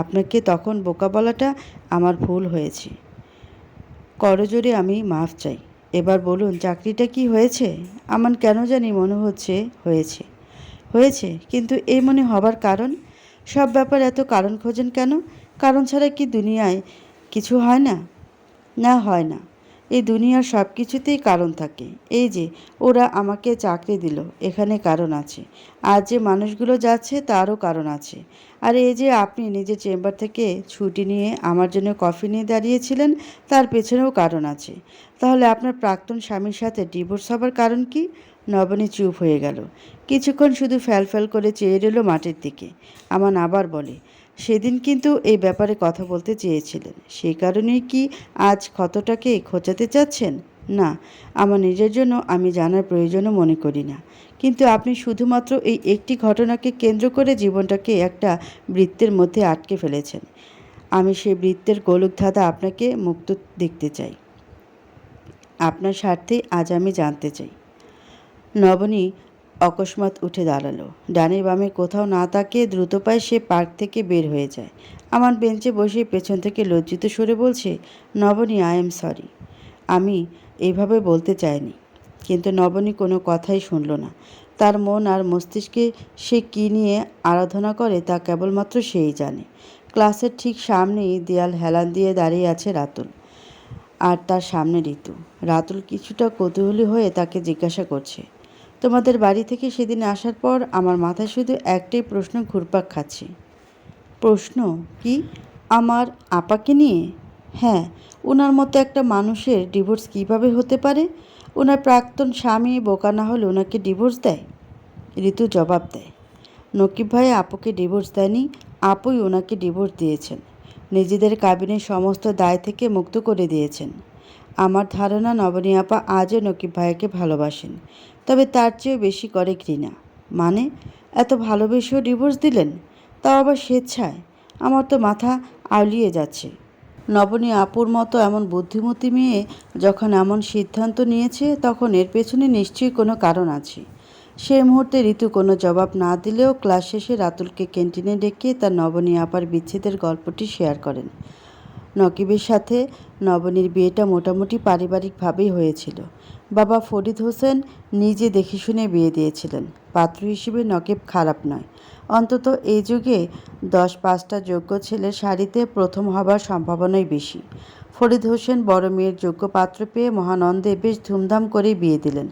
আপনাকে তখন বোকা বলাটা আমার ভুল হয়েছে। করজোড়ে আমি মাফ চাই। এবার বলুন, চাকরিটা কি হয়েছে? আমার কেন জানি মনে হচ্ছে হয়েছে। হয়েছে? কিন্তু এই মনে হবার কারণ? সব ব্যাপার এত কারণ খোঁজেন কেন? কারণ ছাড়া কি দুনিয়ায় কিছু হয় না? না, হয় না। এই দুনিয়ার সব কিছুতেই কারণ থাকে। এই যে ওরা আমাকে চাকরি দিল, এখানে কারণ আছে। আর যে মানুষগুলো যাচ্ছে তারও কারণ আছে। আর এই যে আপনি নিজের চেম্বার থেকে ছুটি নিয়ে আমার জন্য কফি নিয়ে দাঁড়িয়েছিলেন, তার পেছনেও কারণ আছে। তাহলে আপনার প্রাক্তন স্বামীর সাথে ডিভোর্স হবার কারণ কি? নবনী চুপ হয়ে গেল। কিছুক্ষণ শুধু ফ্যাল করে চেয়ে রইল মাটির দিকে। আমান আবার বলে, সেদিন কিন্তু এই ব্যাপারে কথা বলতে চেয়েছিলেন। সেই কারণেই কি আজ ক্ষতটাকে খোঁচাতে চাচ্ছেন? না, আমার নিজের জন্য আমি জানার প্রয়োজনও মনে করি না। কিন্তু আপনি শুধুমাত্র এই একটি ঘটনাকে কেন্দ্র করে জীবনটাকে একটা বৃত্তের মধ্যে আটকে ফেলেছেন। আমি সেই বৃত্তের গোলকধাঁধা আপনাকে মুক্ত দেখতে চাই। আপনার স্বার্থেই আজ আমি জানতে চাই। নবনী অকস্মাৎ উঠে দাঁড়ালো। ডানে বামে কোথাও না তাকিয়ে দ্রুত পায়ে সে পার্ক থেকে বের হয়ে যায়। আমার বেঞ্চে বসে পেছন থেকে লজ্জিত সরে বলছে, নবনী, আই এম সরি। আমি এইভাবে বলতে চাইনি। কিন্তু নবনী কোনো কথাই শুনল না। তার মন আর মস্তিষ্কে সে কী নিয়ে আরাধনা করে তা কেবলমাত্র সেই জানে। ক্লাসের ঠিক সামনেই দেয়াল হেলান দিয়ে দাঁড়িয়ে আছে রাতুল, আর তার সামনে ঋতু। রাতুল কিছুটা কৌতূহলী হয়ে তাকে জিজ্ঞাসা করছে, তোমাদের বাড়ি থেকে সেদিন আসার পর আমার মাথায় শুধু একটাই প্রশ্ন ঘুরপাক খাচ্ছে। প্রশ্ন কি? আমার আপাকে নিয়ে। হ্যাঁ, ওনার মতো একটা মানুষের ডিভোর্স কিভাবে হতে পারে? ওনার প্রাক্তন স্বামী বোকা না হলে ওনাকে ডিভোর্স দেয়? ঋতু জবাব দেয়, নকিব ভাই আপুকে ডিভোর্স দেয়নি, আপুই ওনাকে ডিভোর্স দিয়েছেন। নিজেদের কাবিনের সমস্ত দায় থেকে মুক্ত করে দিয়েছেন। আমার ধারণা নবনী আপা আজও নকিব ভাইকে ভালোবাসেন, তবে তার চেয়েও বেশি করে ঘৃণা। মানে? এত ভালোবেসেও ডিভোর্স দিলেন, তাও আবার স্বেচ্ছায়? আমার তো মাথা আউলিয়ে যাচ্ছে। নবনী আপুর মতো এমন বুদ্ধিমতী মেয়ে যখন এমন সিদ্ধান্ত নিয়েছে, তখন এর পেছনে নিশ্চয়ই কোনো কারণ আছে। সেই মুহূর্তে ঋতু কোনো জবাব না দিলেও ক্লাস শেষে রাতুলকে ক্যান্টিনে ডেকে তার নবনী আপার বিচ্ছেদের গল্পটি শেয়ার করেন। নকিবের সাথে নবনীর বিয়েটা মোটামুটি পারিবারিকভাবেই হয়েছিল। বাবা ফরিদ হোসেন নিজে দেখে শুনে বিয়ে দিয়েছিলেন। পাত্র হিসেবে নকিব খারাপ নয়, অন্তত এই যুগে 10-5টা যোগ্য ছেলের সারিতে প্রথম হবার সম্ভাবনাই বেশি। ফরিদ হোসেন বড় মেয়ের যোগ্য পাত্র পেয়ে মহানন্দে বেশ ধুমধাম করেই বিয়ে দিলেন।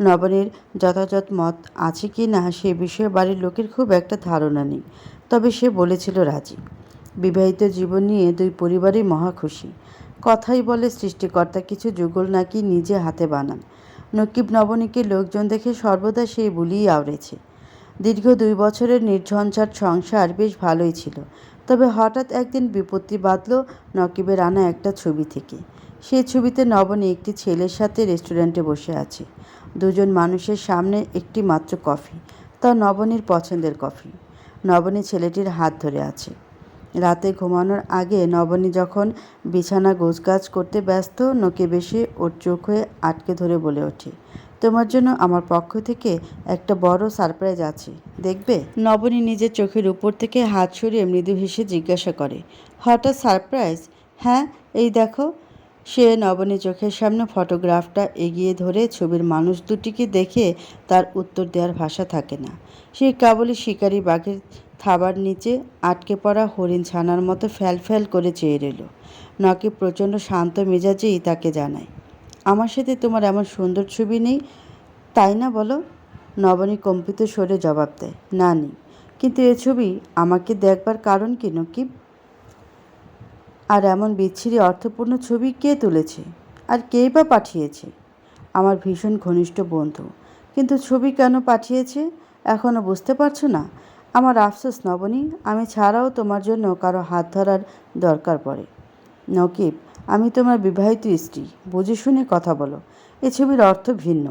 নবনীর যথাযথ মত আছে কি না সে বিষয়ে বাড়ির লোকের খুব একটা ধারণা নেই, তবে সে বলেছিল রাজি। বিবাহিত জীবন নিয়ে দুই পরিবারই মহা খুশি। কথাই বলে সৃষ্টিকর্তা কিছু যুগল নাকি নিজে হাতে বানান। নকিব নবনীকে লোকজন দেখে সর্বদা সেই বলিই আওড়েছে। দীর্ঘ 2 বছরের নির্ঝঞ্ঝাট সংসার বেশ ভালোই ছিল। তবে হঠাৎ একদিন বিপত্তি বাধল নকিবের আনা একটা ছবি থেকে। সেই ছবিতে নবনী একটি ছেলের সাথে রেস্টুরেন্টে বসে আছে। দুজন মানুষের সামনে একটি মাত্র কফি, তা নবনীর পছন্দের কফি। নবনী ছেলেটির হাত ধরে আছে। রাতে ঘুমানোর আগে নবনী যখন বিছানা গোছগাছ করতে ব্যস্ত, নকিব এসে ওর চোখ হয়ে আটকে ধরে বলে ওঠে, তোমার জন্য আমার পক্ষ থেকে একটা বড় সারপ্রাইজ আছে, দেখবে? নবনী নিজের চোখের উপর থেকে হাত সরিয়ে মৃদু হেসে জিজ্ঞাসা করে, হঠাৎ সারপ্রাইজ? হ্যাঁ, এই দেখো। সে নবনী চোখের সামনে ফটোগ্রাফটা এগিয়ে ধরে ছবির মানুষ দুটিকে দেখে তার উত্তর দেওয়ার ভাষা থাকে না। সে কেবলই শিকারি বাঘের থাবার নিচে আটকে পড়া হরিণ ছানার মতো ফ্যাল করে চেয়ে রইল। নকিব প্রচণ্ড শান্ত মেজাজেই তাকে জানায়, আমার সাথে তোমার এমন সুন্দর ছবি নেই, তাই না বলো? নবনী কম্পিত স্বরে জবাব দেয়, না নেই। কিন্তু এ ছবি আমাকে দেখবার কারণ কি নকিব? আর এমন বিচ্ছিরি অর্থপূর্ণ ছবি কে তুলেছে? আর কেই বা পাঠিয়েছে? আমার ভীষণ ঘনিষ্ঠ বন্ধু। কিন্তু ছবি কেন পাঠিয়েছে এখনও বুঝতে পারছো না? আমার আফসোস নবনী, আমি ছাড়াও তোমার জন্য কারো হাত ধরার দরকার পড়ে। নকিব, আমি তোমার বিবাহিত স্ত্রী, বুঝে শুনে কথা বলো। এ ছবির অর্থ ভিন্ন।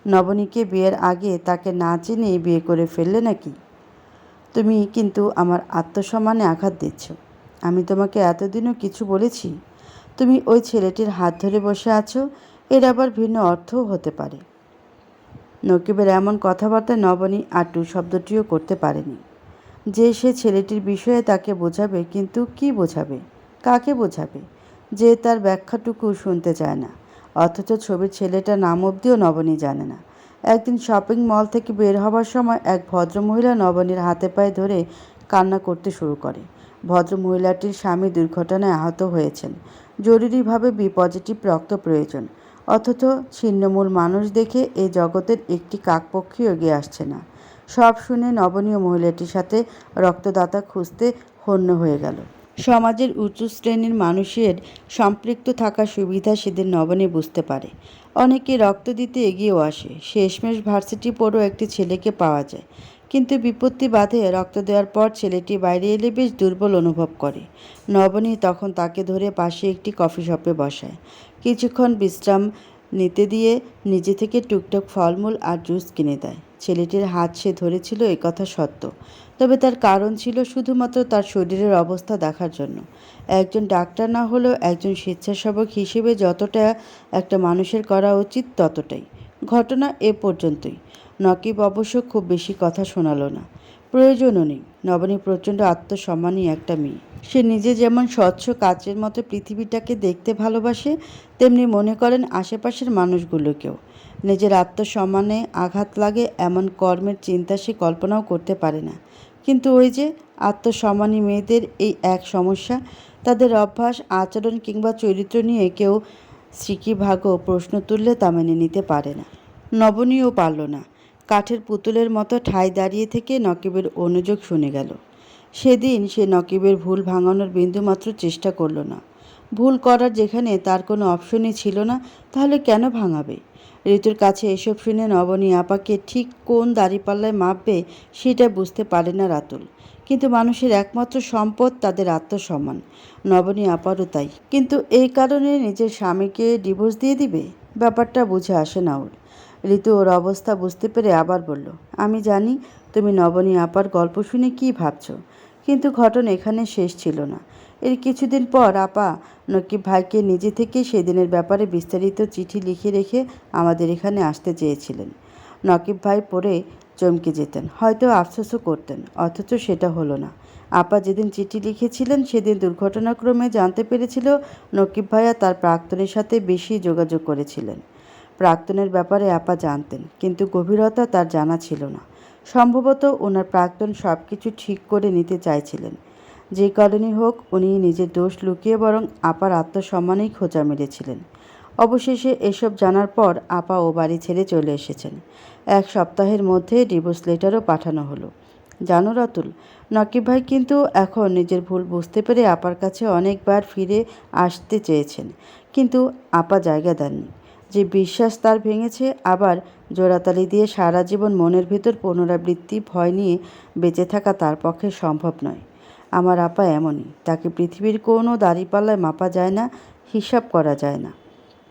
নবনীকে বিয়ের আগে তাকে না চিনেই বিয়ে করে ফেললে নাকি? তুমি কিন্তু আমার আত্মসম্মানে আঘাত দিচ্ছ। আমি তোমাকে এতদিনও কিছু বলেছি? তুমি ওই ছেলেটির হাত ধরে বসে আছো, এর আবার ভিন্ন অর্থও হতে পারে। নকিবের এমন কথাবার্তায় নবনী আর টু শব্দটিও করতে পারেনি। যে সে ছেলেটির বিষয়ে তাকে বোঝাবে, কিন্তু কি বোঝাবে, কাকে বোঝাবে, যে তার ব্যাখ্যাটুকু শুনতে চায় না। অথচ ছবির ছেলেটার নাম অবধিও নবনী জানে না। একদিন শপিং মল থেকে বের হবার সময় এক ভদ্রমহিলা নবনীর হাতে পায়ে ধরে কান্না করতে শুরু করে। ভদ্রমহিলাটির স্বামী দুর্ঘটনায় আহত হয়েছেন, জরুরিভাবে বি পজিটিভ রক্ত প্রয়োজন। অথচ ছিন্নমূল মানুষ দেখে এই জগতের একটি কাকপক্ষী এগিয়ে আসছে না। সব শুনে নবনীয় মহিলাটির সাথে রক্তদাতা খুঁজতে হন্য হয়ে গেল। সমাজের উঁচু শ্রেণীর মানুষের সম্পৃক্ত থাকার সুবিধা সেদিন নবনী বুঝতে পারে। অনেকে রক্ত দিতে এগিয়েও আসে। শেষমেশ ভার্সিটি পড়ো একটি ছেলেকে পাওয়া যায়, কিন্তু বিপত্তি বাধে। রক্ত দেওয়ার পর ছেলেটি বাইরে এলে বেশ দুর্বল অনুভব করে। নবনী তখন তাকে ধরে পাশে একটি কফি শপে বসায়। কিছুক্ষণ বিশ্রাম নিতে দিয়ে নিজে থেকে টুকটাক ফলমূল আর জুস কিনে দেয়। ছেলেটির হাত সে ধরেছিল, একথা সত্য, তবে তার কারণ ছিল শুধুমাত্র তার শরীরের অবস্থা দেখার জন্য। একজন ডাক্তার না হলেও একজন স্বেচ্ছাসেবক হিসেবে যতটা একটা মানুষের করা উচিত ততটাই। ঘটনা এ পর্যন্তই। নকিব অবশ্য খুব বেশি কথা শোনালো না, প্রয়োজনও নেই। নবনী প্রচণ্ড আত্মসম্মানী একটা মেয়ে। সে নিজে যেমন স্বচ্ছ কাচের মতো পৃথিবীটাকে দেখতে ভালোবাসে, তেমনি মনে করেন আশেপাশের মানুষগুলোকেও। নিজের আত্মসম্মানে আঘাত লাগে এমন কর্মের চিন্তা সে কল্পনাও করতে পারে না। কিন্তু ওই যে আত্মসম্মানী মেয়েদের এই এক সমস্যা, তাদের অভ্যাস, আচরণ কিংবা চরিত্র নিয়ে কেউ সিকিভাগও প্রশ্ন তুললে তা মেনে নিতে পারে না। নবনীও পারল না। কাঠের পুতুলের মতো ঠায় দাঁড়িয়ে থেকে নকিবের অনুযোগ শুনে গেল। সেদিন সে নকিবের ভুল ভাঙানোর বিন্দুমাত্র চেষ্টা করল না। ভুল করার যেখানে তার কোনো অপশনই ছিল না, তাহলে কেন ভাঙাবে? ঋতুর কাছে এসব শুনে নবনী আপাকে ঠিক কোন দাঁড়িপাল্লায় মাপবে সেটা বুঝতে পারে না রাতুল। কিন্তু মানুষের একমাত্র সম্পদ তাদের আত্মসম্মান। নবনী আপারও তাই। কিন্তু এই কারণে নিজের স্বামীকে ডিভোর্স দিয়ে দিবে? ব্যাপারটা বুঝে আসে না ওর। ঋতু ওর অবস্থা বুঝতে পেরে আবার বলল, আমি জানি তুমি নবনী আপার গল্প শুনে কি ভাবছ, কিন্তু ঘটনা এখানে শেষ ছিল না। এর কিছুদিন পর আপা নকিব ভাইকে নিজে থেকে সেদিনের ব্যাপারে বিস্তারিত চিঠি লিখে রেখে আমাদের এখানে আসতে চেয়েছিলেন। নকিব ভাই পড়ে চমকে যেতেন, হয়তো আফসোসও করতেন, অথচ সেটা হলো না। আপা যেদিন চিঠি লিখেছিলেন সেদিন দুর্ঘটনাক্রমে জানতে পেরেছিল নকিব ভাইয়া তার প্রাক্তনের সাথে বেশি যোগাযোগ করেছিলেন। প্রাক্তনের ব্যাপারে আপা জানতেন, কিন্তু গভীরতা তার জানা ছিল না। সম্ভবত ওনার প্রাক্তন সব কিছু ঠিক করে নিতে চাইছিলেন। যে কারণেই হোক, উনি নিজের দোষ লুকিয়ে বরং আপার আত্মসম্মানেই খোঁচা মেরেছিলেন। অবশেষে এসব জানার পর আপা ও বাড়ি ছেড়ে চলে এসেছেন। এক সপ্তাহের মধ্যে ডিভোর্স লেটারও পাঠানো হলো। জানো রাতুল, নকিব ভাই কিন্তু এখন নিজের ভুল বুঝতে পেরে আপার কাছে অনেকবার ফিরে আসতে চেয়েছেন, কিন্তু আপা জায়গা দেননি। যে বিশ্বাস তার ভেঙেছে, আবার জোড়াতালি দিয়ে সারা জীবন মনের ভেতর পুনরাবৃত্তি ভয় নিয়ে বেঁচে থাকা তার পক্ষে সম্ভব নয়। আমার আপা এমনই, তাকে পৃথিবীর কোনো দাঁড়িপাল্লায় মাপা যায় না, হিসাব করা যায় না।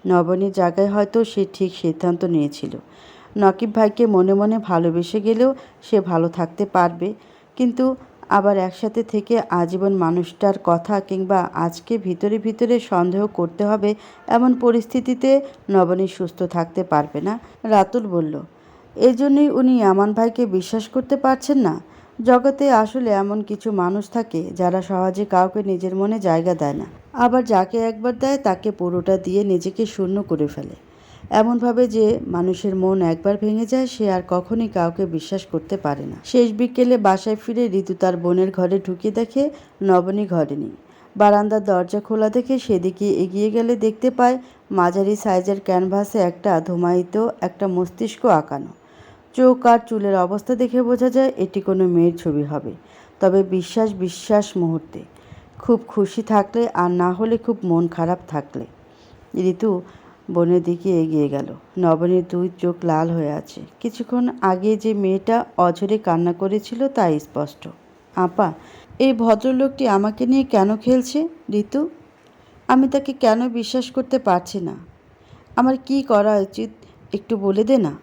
নবনীর জায়গায় হয়তো সে ঠিক সিদ্ধান্ত নিয়েছিল। নকিব ভাইকে মনে মনে ভালোবেসে গেলেও সে ভালো থাকতে পারবে, কিন্তু আবার একসাথে থেকে আজীবন মানুষটার কথা কিংবা আজকে ভিতরে ভিতরে সন্দেহ করতে হবে এমন পরিস্থিতিতে নবনী সুস্থ থাকতে পারবে না। রাতুল বলল, এই জন্যই উনি আমান ভাইকে বিশ্বাস করতে পারছেন না। জগতে আসলে এমন কিছু মানুষ থাকে যারা সহজে কাউকে নিজের মনে জায়গা দেয় না, আবার যাকে একবার দেয় তাকে পুরোটা দিয়ে নিজেকে শূন্য করে ফেলে। এমনভাবে যে মানুষের মন একবার ভেঙে যায় সে আর কখনই কাউকে বিশ্বাস করতে পারে না। শেষ বিকেলে বাসায় ফিরে ঋতু তার বোনের ঘরে ঢুকে দেখে নবনী ঘরে নেই। বারান্দার দরজা খোলা দেখে সেদিকে এগিয়ে গেলে দেখতে পায় মাঝারি সাইজের ক্যানভাসে একটা ধূমায়িত একটা মস্তিষ্ক আঁকানো। চোখ আর চুলের অবস্থা দেখে বোঝা যায় এটি কোনো মেয়ের ছবি হবে। তবে বিশ্বাস মুহূর্তে, খুব খুশি থাকলে আর না হলে খুব মন খারাপ থাকলে। ঋতু বোনের দিকে এগিয়ে গেল। নবনীর দুই চোখ লাল হয়ে আছে। কিছুক্ষণ আগে যে মেয়েটা অঝরে কান্না করেছিল তা স্পষ্ট। আপা, এই ভদ্রলোকটি আমাকে নিয়ে কেন খেলছে ঋতু? আমি তাকে কেন বিশ্বাস করতে পারছি না? আমার কি করা উচিত একটু বলে দে না।